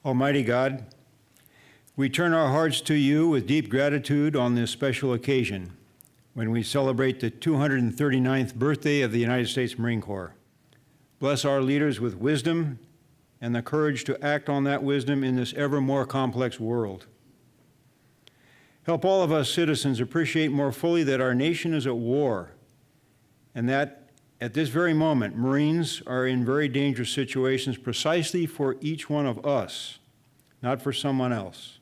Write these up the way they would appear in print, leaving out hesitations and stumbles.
Almighty God, we turn our hearts to you with deep gratitude on this special occasion when we celebrate the 239th birthday of the United States Marine Corps. Bless our leaders with wisdom and the courage to act on that wisdom in this ever more complex world. Help all of us citizens appreciate more fully that our nation is at war and that at this very moment, Marines are in very dangerous situations precisely for each one of us, not for someone else.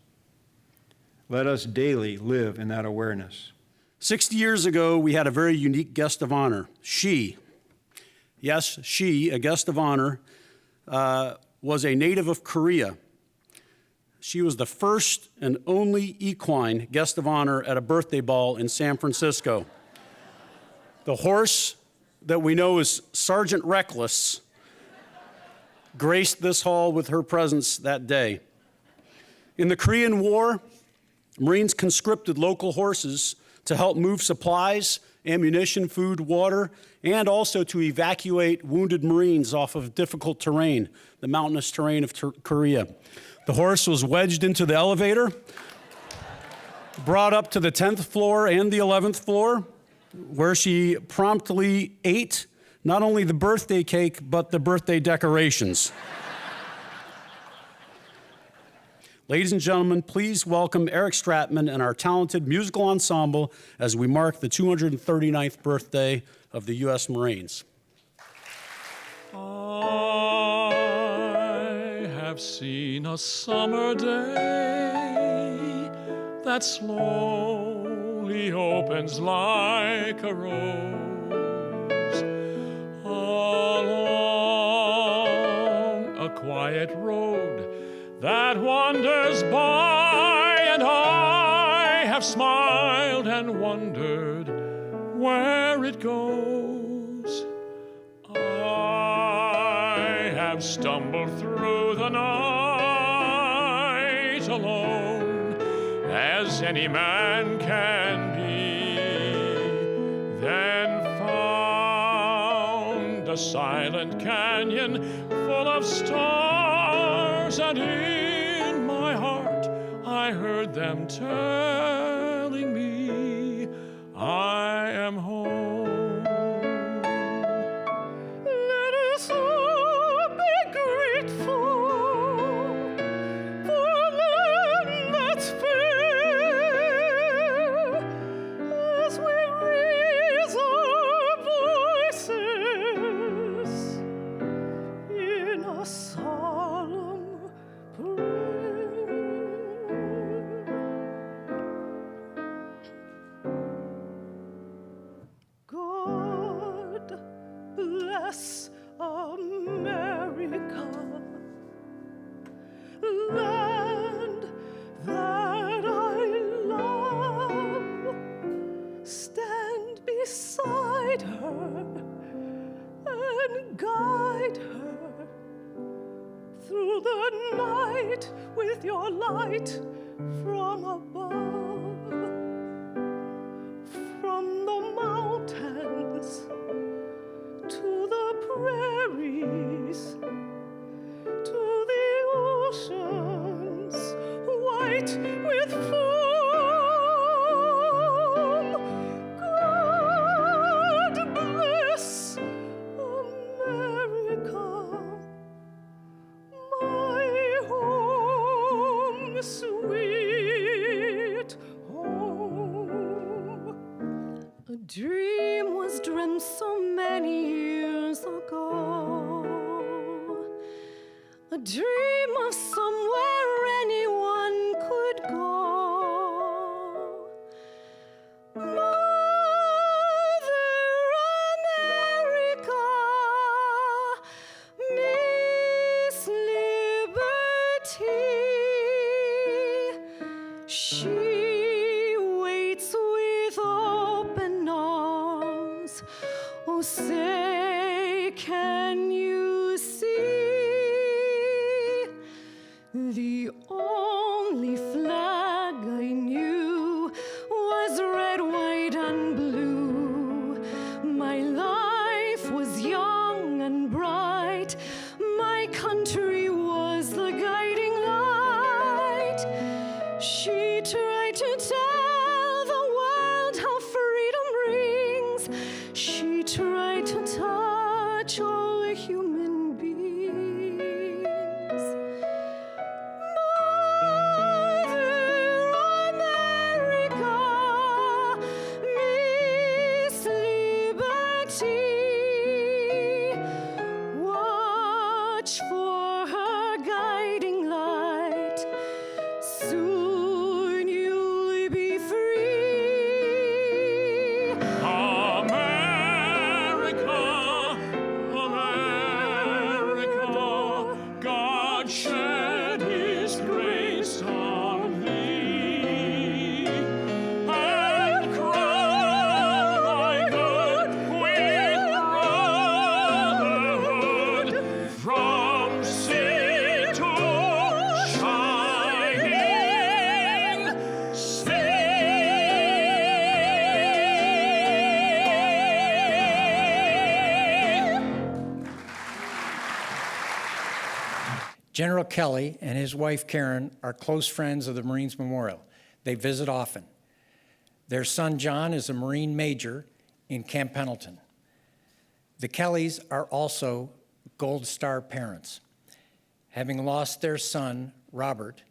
Let us daily live in that awareness. 60 years ago, we had a very unique guest of honor. She, yes, she, a guest of honor, was a native of Korea. She was the first and only equine guest of honor at a birthday ball in San Francisco. The horse that we know as Sergeant Reckless graced this hall with her presence that day. In the Korean War, Marines conscripted local horses to help move supplies, ammunition, food, water, and also to evacuate wounded Marines off of difficult terrain, the mountainous terrain of Korea. The horse was wedged into the elevator, brought up to the 10th floor and the 11th floor, where she promptly ate not only the birthday cake, but the birthday decorations. Ladies and gentlemen, please welcome Erich Stratman and our talented musical ensemble as we mark the 239th birthday of the U.S. Marines. I have seen a summer day that slowly opens like a rose along a quiet road that wanders by, and I have smiled and wondered where it goes. I have stumbled through the night alone, as any man can be, then found a silent canyon full of stars, and in my heart I heard them telling me I am home. Let us all be grateful for a land that's fair, as we raise our voices in a solemn prayer. God bless America, land that I love. Stand beside her and guide her through the night with your light from above, from the mountains to the prairies, to the oceans white with foam. God bless America, my home, sweet home. A dream was dreamt so many years ago, a dream of somewhere anyone could go. Mother America, Miss Liberty, she waits with open arms. Oh, say, can you see the only flag I knew was red, white, and blue? My life was young and bright. My country was the guiding light. watch for her guiding light. Soon you'll be free. America, America, God shed His grace on thee, and crown thy good with brotherhood, from sea to shining sea. General Kelly and his wife Karen are close friends of the Marines Memorial. They visit often. Their son John is a Marine major in Camp Pendleton. The Kellys are also Gold Star parents, having lost their son Robert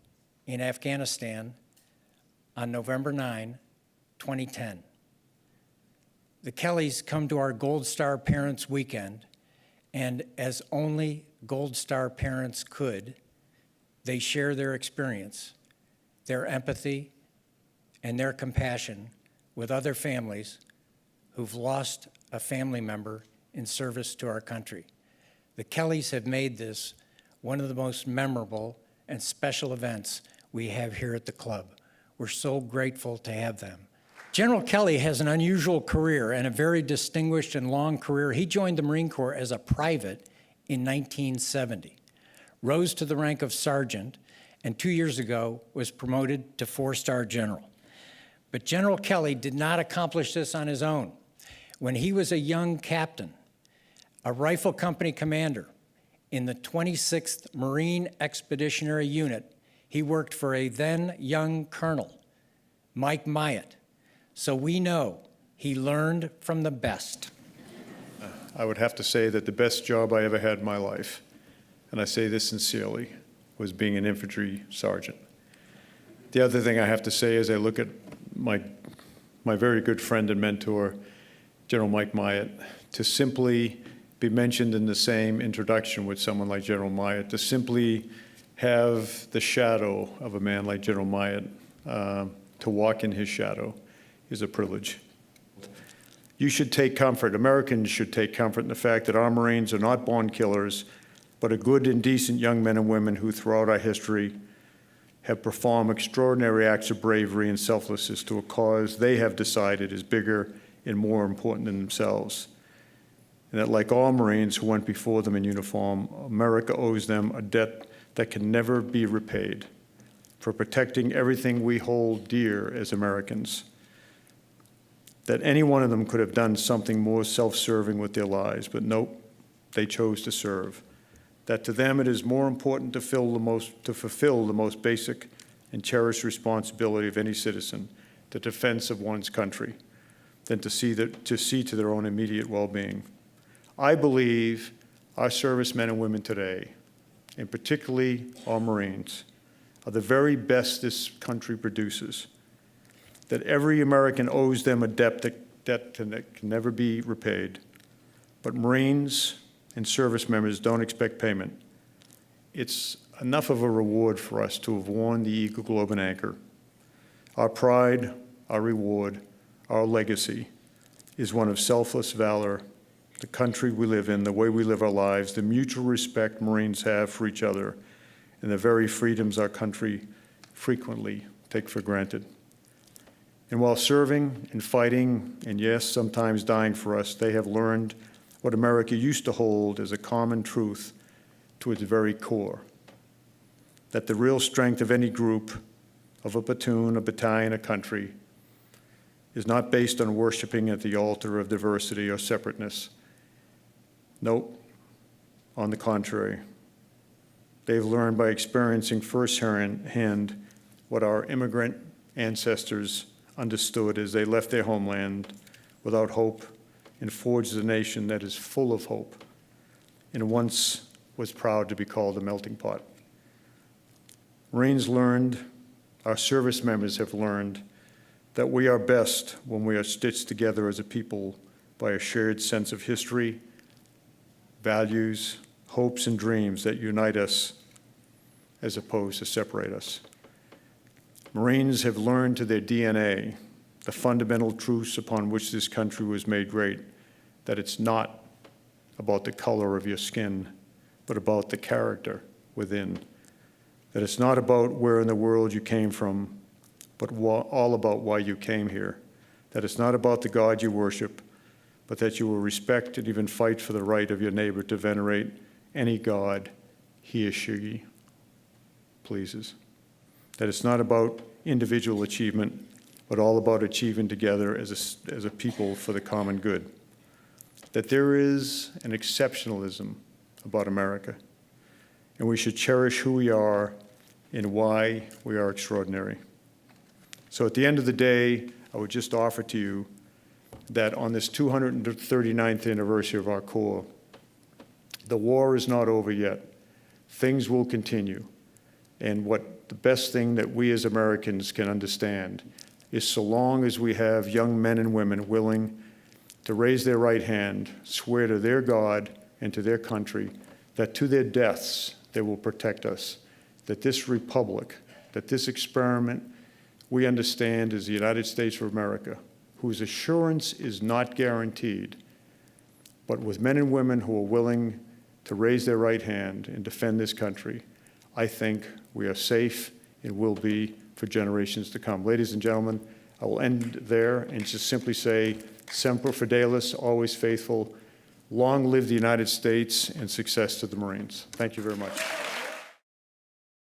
in Afghanistan on November 9, 2010. The Kellys come to our Gold Star Parents Weekend, and as only Gold Star parents could, they share their experience, their empathy, and their compassion with other families who've lost a family member in service to our country. The Kellys have made this one of the most memorable and special events we have here at the club. We're so grateful to have them. General Kelly has an unusual career and a very distinguished and long career. He joined the Marine Corps as a private in 1970, rose to the rank of sergeant, and 2 years ago was promoted to 4-star general. But General Kelly did not accomplish this on his own. When he was a young captain, a rifle company commander in the 26th Marine Expeditionary Unit, he worked for a then young colonel, Mike Myatt. So we know he learned from the best. I would have to say that the best job I ever had in my life, and I say this sincerely, was being an infantry sergeant. The other thing I have to say is I look at my very good friend and mentor, General Mike Myatt, to simply be mentioned in the same introduction with someone like General Myatt, to simply have the shadow of a man like General Myatt, to walk in his shadow, is a privilege. You should take comfort, Americans should take comfort in the fact that our Marines are not born killers, but are good and decent young men and women who throughout our history have performed extraordinary acts of bravery and selflessness to a cause they have decided is bigger and more important than themselves. And that like all Marines who went before them in uniform, America owes them a debt that can never be repaid for protecting everything we hold dear as Americans. That any one of them could have done something more self-serving with their lives, but nope, they chose to serve. That to them it is more important to fulfill the most basic and cherished responsibility of any citizen, the defense of one's country, than to see to their own immediate well-being. I believe our servicemen and women today, and particularly our Marines, are the very best this country produces. That every American owes them a debt that can never be repaid. But Marines and service members don't expect payment. It's enough of a reward for us to have worn the Eagle, Globe, and Anchor. Our pride, our reward, our legacy is one of selfless valor, the country we live in, the way we live our lives, the mutual respect Marines have for each other, and the very freedoms our country frequently take for granted. And while serving and fighting, and yes, sometimes dying for us, they have learned what America used to hold as a common truth to its very core, that the real strength of any group, of a platoon, a battalion, a country, is not based on worshiping at the altar of diversity or separateness. Nope, on the contrary. They've learned by experiencing firsthand what our immigrant ancestors understood as they left their homeland without hope and forged a nation that is full of hope and once was proud to be called a melting pot. Marines learned, our service members have learned, that we are best when we are stitched together as a people by a shared sense of history, values, hopes, and dreams that unite us as opposed to separate us. Marines have learned to their DNA the fundamental truths upon which this country was made great, that it's not about the color of your skin, but about the character within. That it's not about where in the world you came from, but all about why you came here. That it's not about the God you worship, but that you will respect and even fight for the right of your neighbor to venerate any God he or she pleases. That it's not about individual achievement, but all about achieving together as a people for the common good. That there is an exceptionalism about America, and we should cherish who we are and why we are extraordinary. So at the end of the day, I would just offer to you that on this 239th anniversary of our Corps, the war is not over yet. Things will continue. And what the best thing that we as Americans can understand is so long as we have young men and women willing to raise their right hand, swear to their God and to their country that to their deaths they will protect us, that this republic, that this experiment we understand is the United States of America, whose assurance is not guaranteed, but with men and women who are willing to raise their right hand and defend this country, I think we are safe and will be for generations to come. Ladies and gentlemen, I will end there and just simply say, Semper Fidelis, always faithful. Long live the United States, and success to the Marines. Thank you very much.